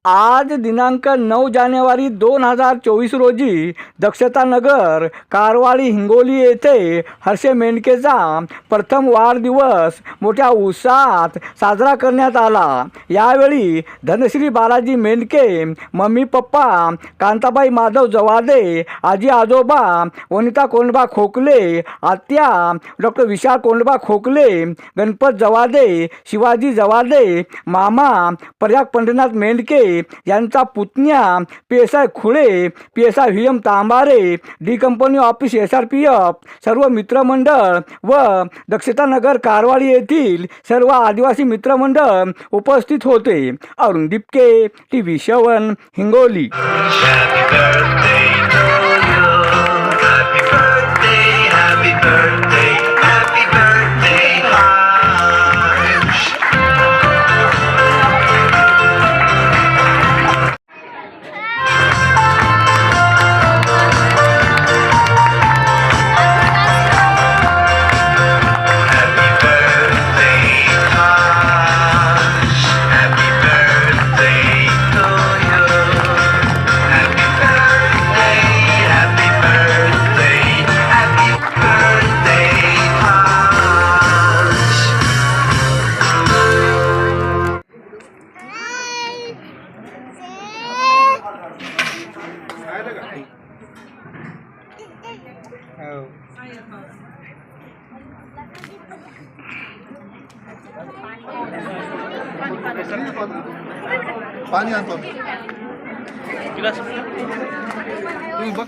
आज दिनांक 9 जानेवारी 2024 रोजी दक्षतानगर कारवाडी हिंगोली येथे हर्षे मेंढकेचा प्रथम वाढदिवस मोठ्या उत्साहात साजरा करण्यात आला। यावेळी धनश्री बालाजी मेंढके, मम्मी पप्पा कांताबाई माधव जवादे, आजी आजोबा वनिता कोंडबा खोकले, आत्या डॉक्टर विशाल कोंडबा खोकले, गणपत जवादे, शिवाजी जवादे, मामा प्रयाग पंढरीनाथ मेंढके यांचा पुतण्या PSI खुळे, PSI VM Tambare, D company office SRPF, सर्व मित्रमंडळ व दक्षतानगर कारवाडी येथील सर्व आदिवासी मित्रमंडळ उपस्थित होते। अरुण दिपके, TV 7 हिंगोली। पाणी आणतो तुम्ही बघ।